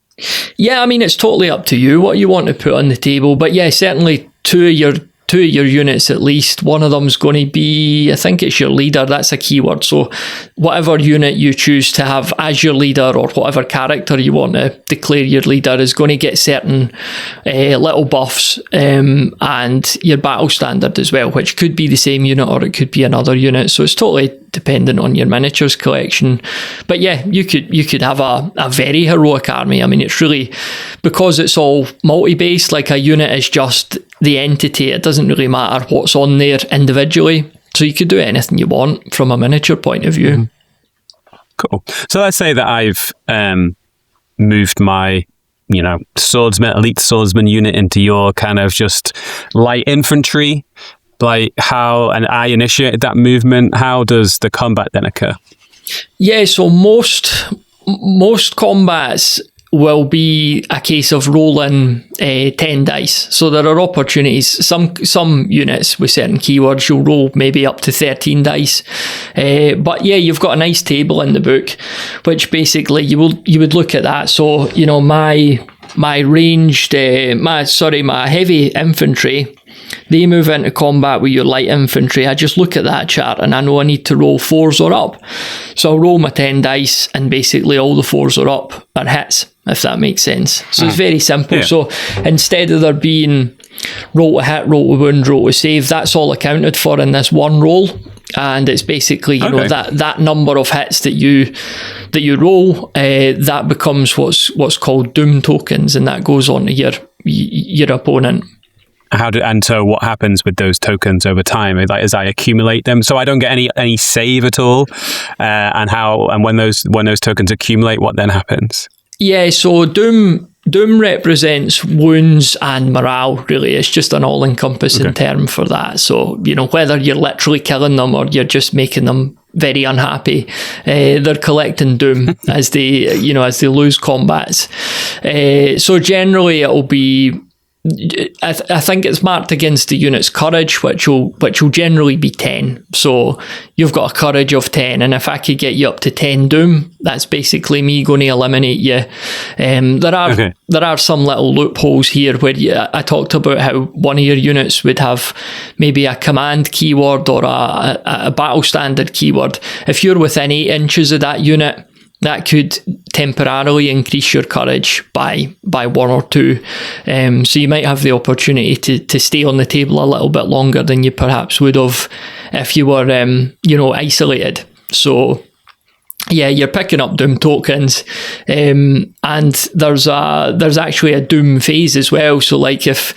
Yeah, I mean, it's totally up to you what you want to put on the table. But yeah, certainly two of your units at least. One of them's going to be, I think it's your leader. That's a keyword. So whatever unit you choose to have as your leader, or whatever character you want to declare your leader, is going to get certain little buffs, and your battle standard as well, which could be the same unit or it could be another unit. So it's totally dependent on your miniatures collection. But yeah, you could have a very heroic army. I mean, it's really, because it's all multi-based, like a unit is just the entity. It doesn't really matter what's on there individually. So you could do anything you want from a miniature point of view. Cool. So let's say that I've moved my, elite swordsman unit into your kind of just light infantry. Like and I initiated that movement. How does the combat then occur? Yeah, so most combats will be a case of rolling 10 dice. So there are opportunities. Some units with certain keywords, you'll roll maybe up to 13 dice. But yeah, you've got a nice table in the book, which basically you would look at that. So, my ranged, my heavy infantry, they move into combat with your light infantry. I just look at that chart and I know I need to roll 4s or up. So I'll roll my 10 dice and basically all the 4s or up are hits, if that makes sense. So it's very simple. Yeah. So instead of there being roll to hit, roll to wound, roll to save, that's all accounted for in this one roll. And it's basically, that number of hits that you roll, that becomes what's called doom tokens, and that goes on to your opponent. So what happens with those tokens over time? As I accumulate them, so I don't get any save at all, and when those tokens accumulate, what then happens? Yeah, so doom represents wounds and morale. Really, it's just an all-encompassing term for that. So whether you're literally killing them or you're just making them very unhappy, they're collecting doom as they lose combats. So generally, it'll be I think it's marked against the unit's courage, which will generally be 10. So you've got a courage of 10, and if I could get you up to 10 doom, that's basically me going to eliminate you. There are some little loopholes here where I talked about how one of your units would have maybe a command keyword or a battle standard keyword. If you're within 8 inches of that unit, that could temporarily increase your courage by 1 or 2. So you might have the opportunity to stay on the table a little bit longer than you perhaps would have if you were, isolated. So yeah, you're picking up Doom tokens, and there's actually a Doom phase as well. So like if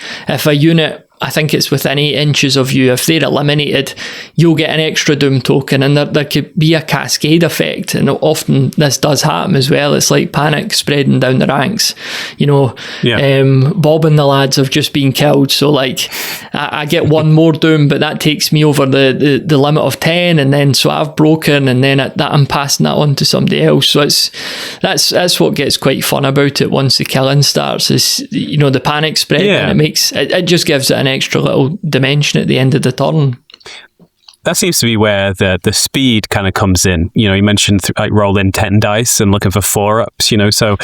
a unit, I think it's within 8 inches of you, if they're eliminated, you'll get an extra Doom token, and there could be a cascade effect, and often this does happen as well. It's like panic spreading down the ranks. Bob and the lads have just been killed, so like I get 1 more Doom, but that takes me over the limit of 10, and then so I've broken, and then that I'm passing that on to somebody else. So that's what gets quite fun about it once the killing starts, is the panic spread, and it just gives it an extra little dimension at the end of the turn. That seems to be where the speed kind of comes in. You mentioned like rolling 10 dice and looking for 4-ups, so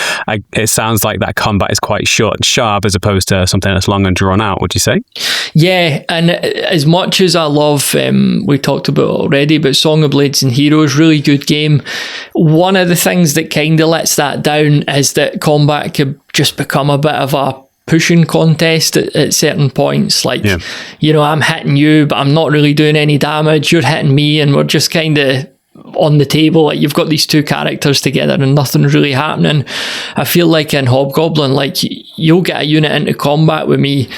it sounds like that combat is quite short and sharp as opposed to something that's long and drawn out, would you say? Yeah, and as much as I love, we talked about it already, but Song of Blades and Heroes, really good game. One of the things that kind of lets that down is that combat could just become a bit of a pushing contest at certain points. Like, I'm hitting you, but I'm not really doing any damage. You're hitting me, and we're just kind of on the table. Like, you've got these two characters together and nothing's really happening. I feel like in Hobgoblin, like, you'll get a unit into combat with me,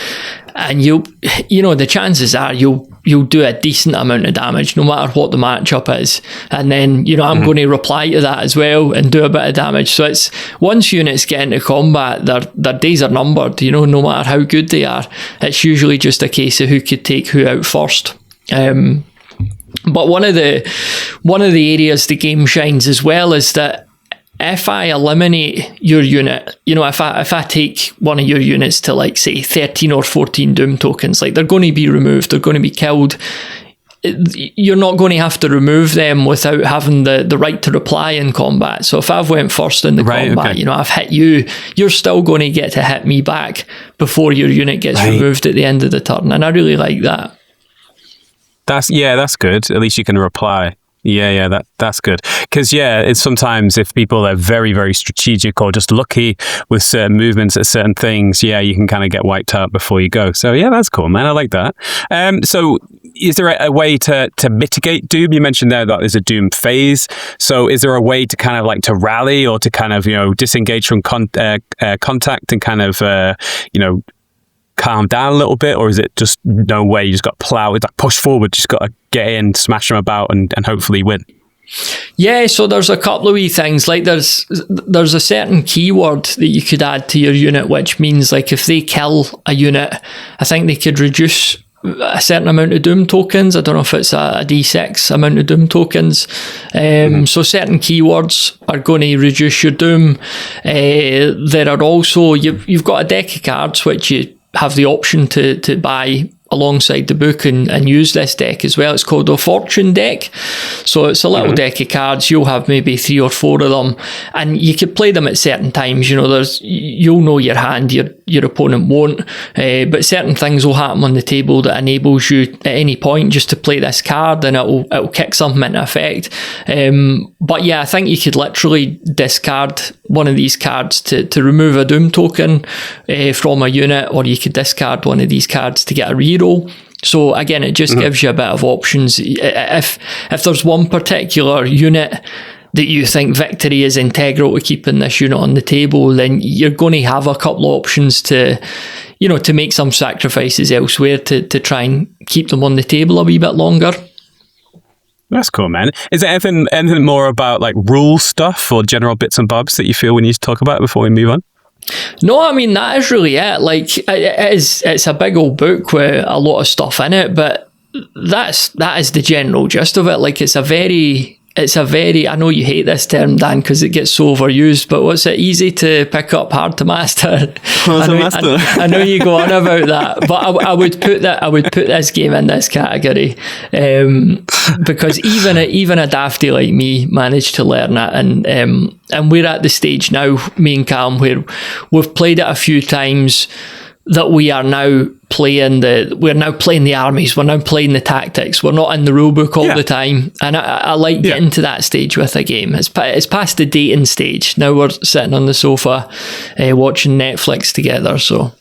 and the chances are you'll do a decent amount of damage no matter what the matchup is, and then I'm going to reply to that as well and do a bit of damage. So it's, once units get into combat, their days are numbered. No matter how good they are, it's usually just a case of who could take who out first. But one of the areas the game shines as well is that if I eliminate your unit, if I take one of your units to, like, say 13 or 14 Doom tokens, like, they're going to be removed, they're going to be killed. You're not going to have to remove them without having the right to reply in combat. So if I've went first in the combat, I've hit you, you're still going to get to hit me back before your unit gets removed at the end of the turn. And I really like that. That's good. At least you can reply. Yeah, that's good. Because, it's sometimes if people are very, very strategic or just lucky with certain movements at certain things, you can kind of get wiped out before you go. So, that's cool, man. I like that. So, is there a way to mitigate Doom? You mentioned there that there's a Doom phase. So, is there a way to kind of like to rally or to kind of, disengage from contact and kind of, calm down a little bit, or is it just no way, you just got to plow, it's like push forward, just got to get in, smash them about and hopefully win? Yeah, so there's a couple of wee things, like there's a certain keyword that you could add to your unit, which means, like, if they kill a unit, I think they could reduce a certain amount of Doom tokens. I don't know if it's a D6 amount of Doom tokens. So certain keywords are going to reduce your Doom. There are also, you've got a deck of cards which you have the option to buy alongside the book and use this deck as well. It's called a Fortune deck. So it's a little deck of cards. You'll have maybe 3 or 4 of them, and you could play them at certain times. You'll know your hand, your opponent won't, but certain things will happen on the table that enables you at any point just to play this card, and it'll kick something into effect. But I think you could literally discard one of these cards to remove a Doom token from a unit, or you could discard one of these cards to get a reroll. So again, it just gives you a bit of options. If there's one particular unit that you think victory is integral to keeping this unit on the table, then you're going to have a couple of options to make some sacrifices elsewhere to try and keep them on the table a wee bit longer. That's cool, man. Is there anything more about like rule stuff or general bits and bobs that you feel we need to talk about before we move on? No, I mean, that is really it. Like, it's a big old book with a lot of stuff in it, but that is the general gist of it. Like, it's a very it's a very, I know you hate this term, Dan, because it gets so overused, but what's it, easy to pick up, hard to master? I know you go on about that, but I would put this game in this category, because even a dafty like me managed to learn it, and we're at the stage now, me and Callum, where we've played it a few times, that we are now playing the armies, we're now playing the tactics, we're not in the rulebook all the time, and I like getting to that stage with a game. It's past the dating stage. Now we're sitting on the sofa watching Netflix together, so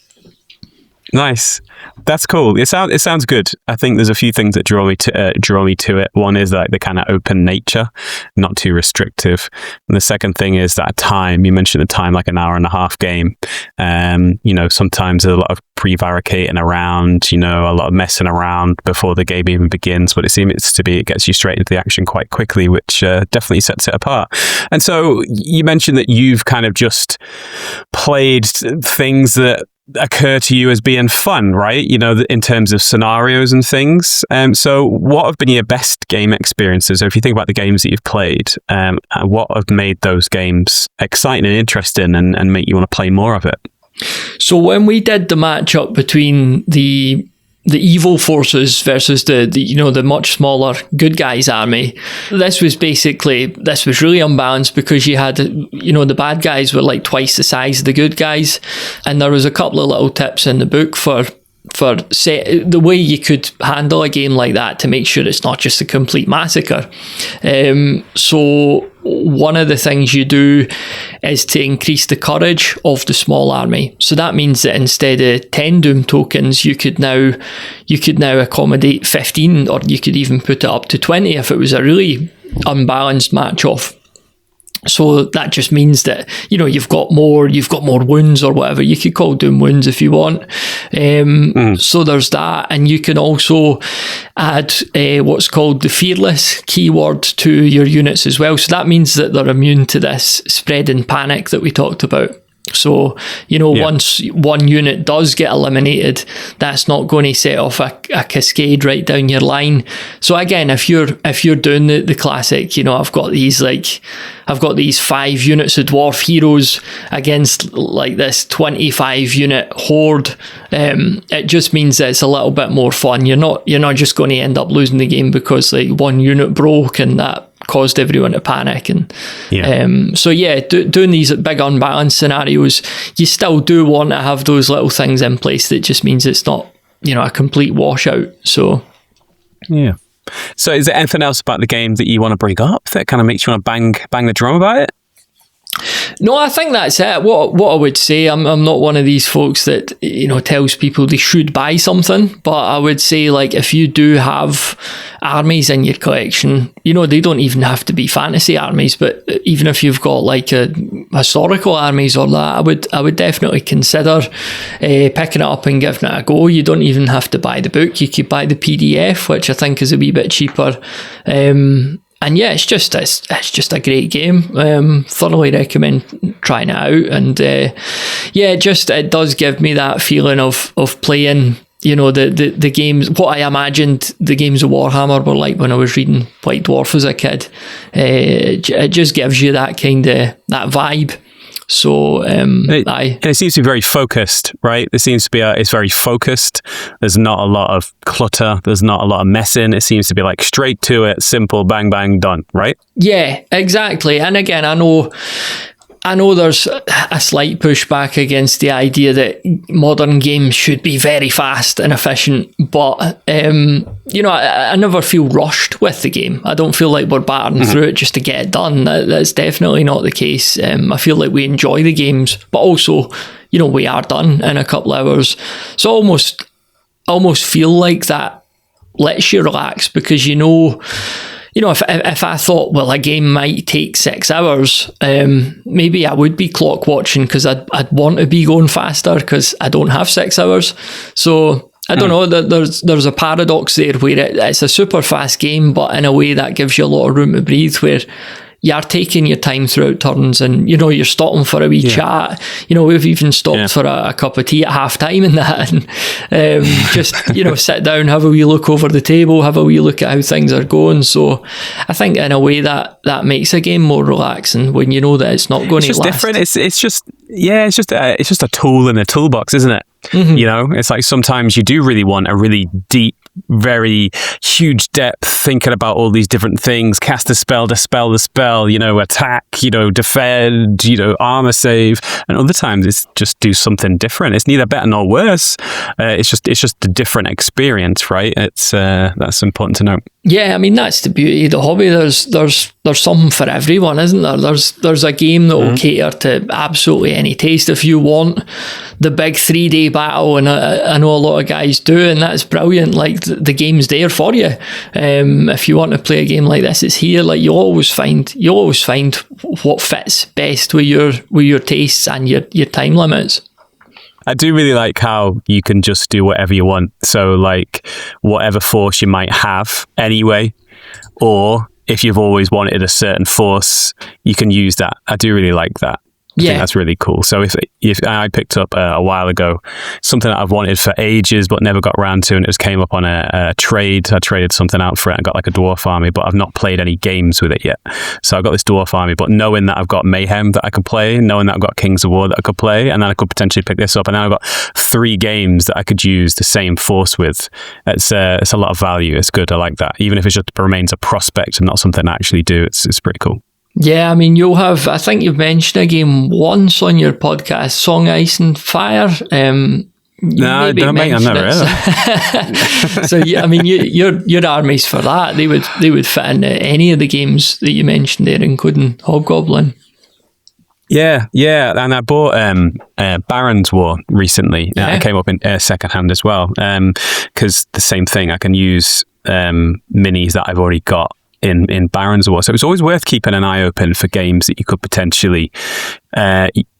nice. That's cool. It sounds good. I think there's a few things that draw me to it. One is like the kind of open nature, not too restrictive. And the second thing is that time. You mentioned the time, like an hour and a half game. Sometimes there's a lot of prevaricating around, a lot of messing around before the game even begins. But it seems to be, it gets you straight into the action quite quickly, which definitely sets it apart. And so you mentioned that you've kind of just played things that occur to you as being fun, right? In terms of scenarios and things. So what have been your best game experiences? So if you think about the games that you've played, what have made those games exciting and interesting and make you want to play more of it? So when we did the matchup between the evil forces versus the much smaller good guys army, this was really unbalanced, because you had, the bad guys were like twice the size of the good guys, and there was a couple of little tips in the book for the way you could handle a game like that to make sure it's not just a complete massacre. So one of the things you do is to increase the courage of the small army. So that means that instead of 10 Doom tokens, you could now accommodate 15, or you could even put it up to 20 if it was a really unbalanced match-off. So that just means that, you've got more wounds or whatever. You could call Doom wounds if you want. So there's that. And you can also add what's called the fearless keyword to your units as well. So that means that they're immune to this spread and panic that we talked about. So, once one unit does get eliminated, that's not going to set off a cascade right down your line. So again, if you're doing the classic, I've got these 5 units of dwarf heroes against like this 25 unit horde, it just means that it's a little bit more fun. You're not just going to end up losing the game because like one unit broke and that caused everyone to panic. And doing these big unbalanced scenarios, you still do want to have those little things in place that just means it's not a complete washout. So is there anything else about the game that you want to bring up that kind of makes you want to bang the drum about it? No, I think that's it. What I would say, I'm not one of these folks that tells people they should buy something, but I would say, like, if you do have armies in your collection, they don't even have to be fantasy armies, but even if you've got like a historical armies or that, I would definitely consider picking it up and giving it a go. You don't even have to buy the book. You could buy the PDF, which I think is a wee bit cheaper. And yeah, it's just a great game. Thoroughly recommend trying it out. And it does give me that feeling of playing, the games, what I imagined the games of Warhammer were like when I was reading White Dwarf as a kid. It just gives you that kind of that vibe. So and it seems to be very focused, right? It's very focused. There's not a lot of clutter. There's not a lot of messing. It seems to be like straight to it, simple, bang, bang, done, right? Yeah, exactly. And again, I know there's a slight pushback against the idea that modern games should be very fast and efficient, but I never feel rushed with the game. I don't feel like we're battering through it just to get it done. That's definitely not the case. I feel like we enjoy the games, but also, we are done in a couple of hours. So almost feel like that lets you relax, because if I thought, well, a game might take 6 hours, maybe I would be clock watching, because I'd want to be going faster because I don't have 6 hours. So I don't know, there's a paradox there where it's a super fast game, but in a way that gives you a lot of room to breathe, where you are taking your time throughout turns, and you're stopping for a wee chat. We've even stopped for a cup of tea at half time and that, and just sit down, have a wee look over the table, have a wee look at how things are going. So I think in a way that makes a game more relaxing when you know that it's not going to last. It's just different. It's just a tool in a toolbox, isn't it? Mm-hmm. It's like sometimes you do really want a really deep, very huge depth, thinking about all these different things, cast a spell, dispel the spell, attack, defend, armor save, and other times it's just do something different. It's neither better nor worse. It's just a different experience, right? It's that's important to note. Yeah, I mean, that's the beauty of the hobby. There's something for everyone, isn't there? There's a game that will cater to absolutely any taste. If you want the big 3-day battle, and I know a lot of guys do, and that's brilliant. Like, the game's there for you. If you want to play a game like this, it's here. Like, you'll always find what fits best with your tastes and your time limits. I do really like how you can just do whatever you want. So, like, whatever force you might have anyway, or if you've always wanted a certain force, you can use that. I do really like that. I think that's really cool. So if I picked up a while ago something that I've wanted for ages but never got around to, and it just came up on a trade. I traded something out for it and got like a dwarf army, but I've not played any games with it yet. So I've got this dwarf army, but knowing that I've got Mayhem that I could play, knowing that I've got Kings of War that I could play, and then I could potentially pick this up, and then I've got 3 games that I could use the same force with. It's a lot of value. It's good. I like that. Even if it just remains a prospect and not something I actually do, it's pretty cool. Yeah, I mean, I think you've mentioned a game once on your podcast, Song, Ice and Fire. No, I've never heard of. So yeah, I mean, your armies for that, they would fit into any of the games that you mentioned there, including Hobgoblin. Yeah, and I bought Baron's War recently. It came up in secondhand as well, because the same thing, I can use minis that I've already got in Baron's War. So it's always worth keeping an eye open for games that you could potentially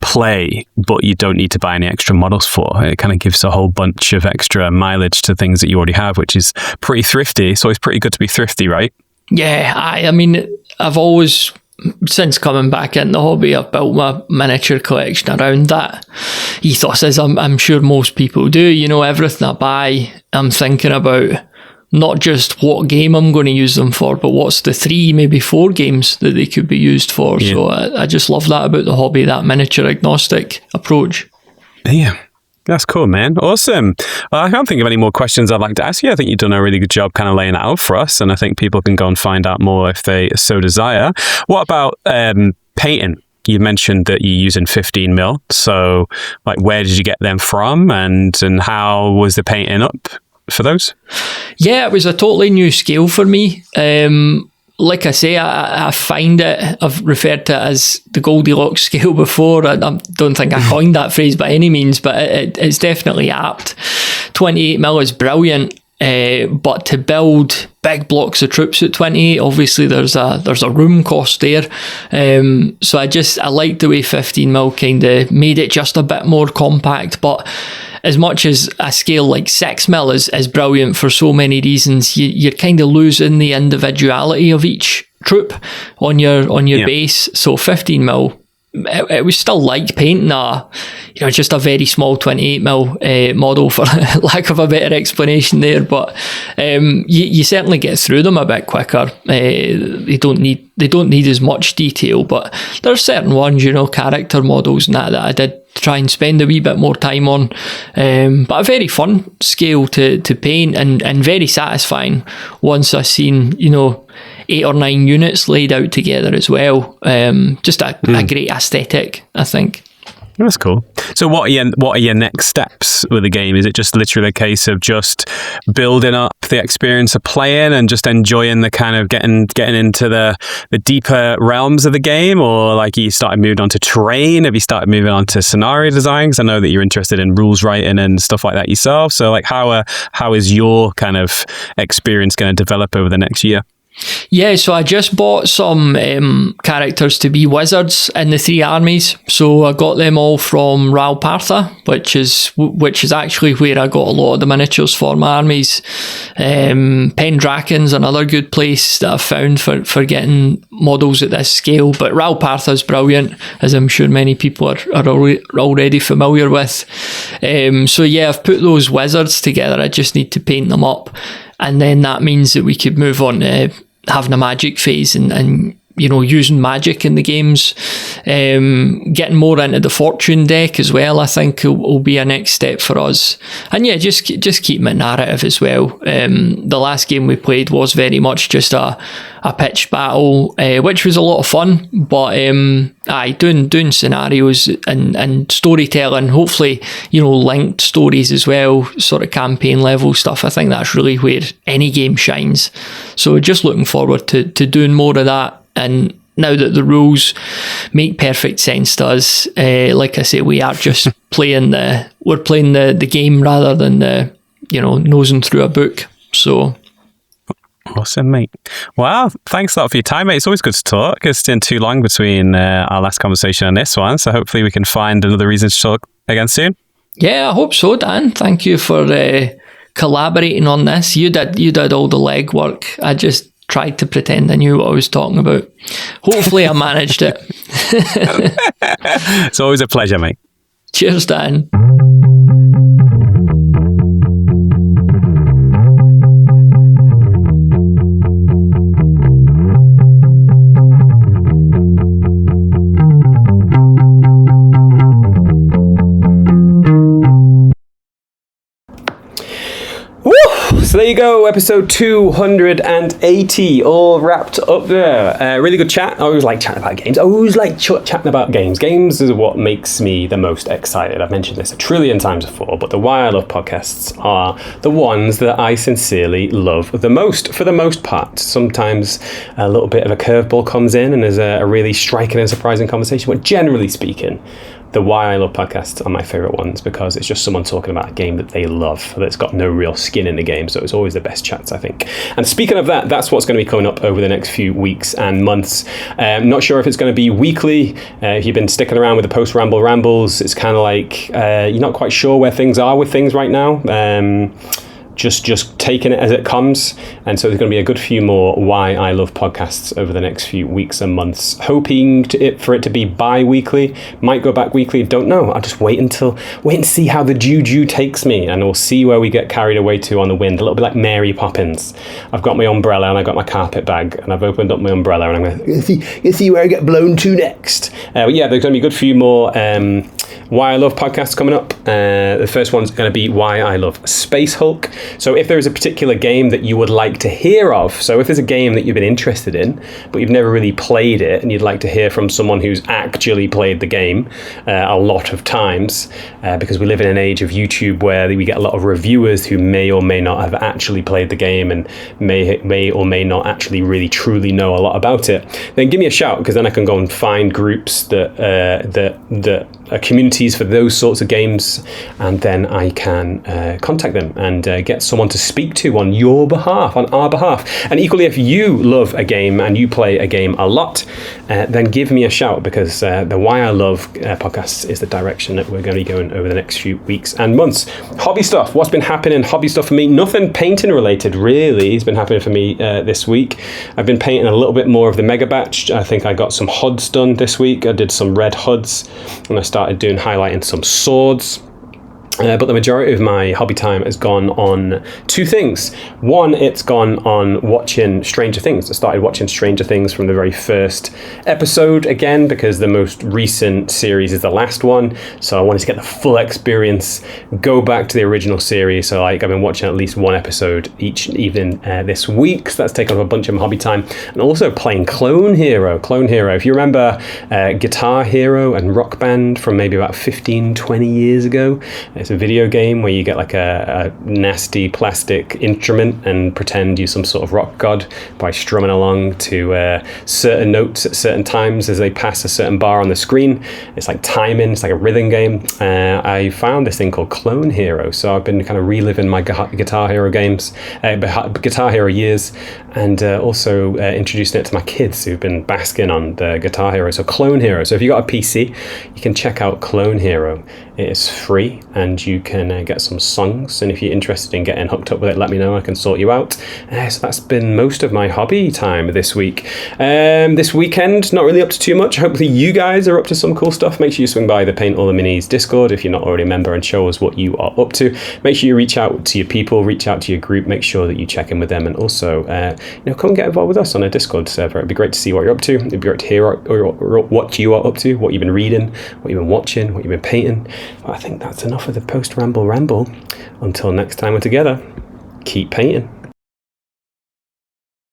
play, but you don't need to buy any extra models for. It kind of gives a whole bunch of extra mileage to things that you already have, which is pretty thrifty. So it's pretty good to be thrifty, right? Yeah, I mean, I've always, since coming back in the hobby, I've built my miniature collection around that ethos, as I'm sure most people do. Everything I buy, I'm thinking about not just what game I'm going to use them for, but what's the 3, maybe 4 games that they could be used for. Yeah. So I just love that about the hobby, that miniature agnostic approach. Yeah. That's cool, man. Awesome. Well, I can't think of any more questions I'd like to ask you. I think you've done a really good job kind of laying it out for us, and I think people can go and find out more if they so desire. What about painting? You mentioned that you're using 15 mil. So, like, where did you get them from, and how was the painting up for those? Yeah, it was a totally new scale for me. Like I say, I find it, I've referred to it as the Goldilocks scale before. I don't think I coined that phrase by any means, but it's definitely apt. 28 mil is brilliant, but to build big blocks of troops at 28, obviously there's a room cost there. So I liked the way 15 mil kind of made it just a bit more compact, but as much as a scale like 6 mil is brilliant for so many reasons, you're kind of losing the individuality of each troop on your base. So 15 mil, it was still like painting just a very small 28 mil model, for lack of a better explanation there. But you certainly get through them a bit quicker. They don't need as much detail, but there's certain ones, character models and that I did try and spend a wee bit more time on. But a very fun scale to paint and very satisfying once I've seen, 8 or 9 units laid out together as well. Just a great aesthetic, I think. That's cool. So what are your next steps with the game? Is it just literally a case of just building up the experience of playing and just enjoying the kind of getting into the deeper realms of the game? Or like you started moving on to terrain? Have you started moving on to scenario design? Because I know that you're interested in rules writing and stuff like that yourself. So like how is your kind of experience going to develop over the next year? Yeah, so I just bought some characters to be wizards in the 3 armies. So I got them all from Ralpartha, which is actually where I got a lot of the miniatures for my armies. Pendraken's another good place that I've found for getting models at this scale. But Ralpartha's brilliant, as I'm sure many people are already familiar with. So yeah, I've put those wizards together. I just need to paint them up. And then that means that we could move on to having a magic phase and using magic in the games. Getting more into the fortune deck as well, I think will be a next step for us. And yeah, just keeping it narrative as well. The last game we played was very much just a pitched battle, which was a lot of fun. But doing scenarios and storytelling, hopefully, linked stories as well, sort of campaign level stuff. I think that's really where any game shines. So just looking forward to doing more of that. And now that the rules make perfect sense to us, like I say, we are just playing the game rather than nosing through a book. So awesome, mate. Well, thanks a lot for your time, mate. It's always good to talk. It's been too long between our last conversation and this one, so hopefully we can find another reason to talk again soon. Yeah, I hope so, Dan. Thank you for collaborating on this. You did all the legwork. I just tried to pretend I knew what I was talking about. Hopefully I managed it. It's always a pleasure, mate. Cheers, Dan. So there you go, episode 280, all wrapped up there. Really good chat. I always like chatting about games. I always like chatting about games. Games is what makes me the most excited. I've mentioned this a trillion times before, but the Why I Love podcasts are the ones that I sincerely love the most, for the most part. Sometimes a little bit of a curveball comes in and there's a really striking and surprising conversation, but generally speaking, the Why I Love podcasts are my favourite ones because it's just someone talking about a game that they love, that's got no real skin in the game, so it's always the best chats, I think. And speaking of that, that's what's going to be coming up over the next few weeks and months. Not sure if it's going to be weekly. If you've been sticking around with the post-Ramble Rambles, it's kind of like you're not quite sure where things are with things right now. Just taking it as it comes, and so there's going to be a good few more Why I Love podcasts over the next few weeks and months, hoping for it to be bi-weekly. Might go back weekly, don't know. I'll just wait and see how the juju takes me, and we'll see where we get carried away to on the wind, a little bit like Mary Poppins. I've got my umbrella and I've got my carpet bag, and I've opened up my umbrella and I'm going to see where I get blown to next. But yeah, there's going to be a good few more Why I Love podcasts coming up. The first one's going to be Why I Love Space Hulk. So if there is a particular game that you would like to hear of, so if there's a game that you've been interested in, but you've never really played it, and you'd like to hear from someone who's actually played the game a lot of times, because we live in an age of YouTube where we get a lot of reviewers who may or may not have actually played the game and may or may not actually really truly know a lot about it, then give me a shout, because then I can go and find groups that are communities for those sorts of games, and then I can contact them and get someone to speak to on your behalf, on our behalf. And equally, if you love a game and you play a game a lot, then give me a shout, because the Why I Love podcast is the direction that we're going to be going over the next few weeks and months. Hobby stuff. What's been happening? Hobby stuff for me. Nothing painting related really has been happening for me this week. I've been painting a little bit more of the mega batch. I think I got some HUDs done this week. I did some red HUDs, and I started highlighting some swords. But the majority of my hobby time has gone on two things. One, it's gone on watching Stranger Things. I started watching Stranger Things from the very first episode again, because the most recent series is the last one. So I wanted to get the full experience, go back to the original series. So I've been watching at least one episode each evening this week. So that's taken up a bunch of my hobby time. And also playing Clone Hero. If you remember Guitar Hero and Rock Band from maybe about 15, 20 years ago, it's a video game where you get like a nasty plastic instrument and pretend you're some sort of rock god by strumming along to certain notes at certain times as they pass a certain bar on the screen. It's like timing, it's like a rhythm game. I found this thing called Clone Hero, so I've been kind of reliving my Guitar Hero games, Guitar Hero years, and also introducing it to my kids who've been basking on the Guitar Hero. So Clone Hero. So if you've got a PC, you can check out Clone Hero. It is free and you can get some songs, and if you're interested in getting hooked up with it, let me know, I can sort you out. So that's been most of my hobby time this week. This weekend, not really up to too much. Hopefully you guys are up to some cool stuff. Make sure you swing by the Paint All the Minis Discord if you're not already a member and show us what you are up to. Make sure you reach out to your people, reach out to your group, make sure that you check in with them, and also come and get involved with us on a Discord server. It'd be great to see what you're up to. It'd be great to hear what you are up to, what you've been reading, what you've been watching, what you've been painting. But I think that's enough of the post ramble. Until next time we're together, keep painting.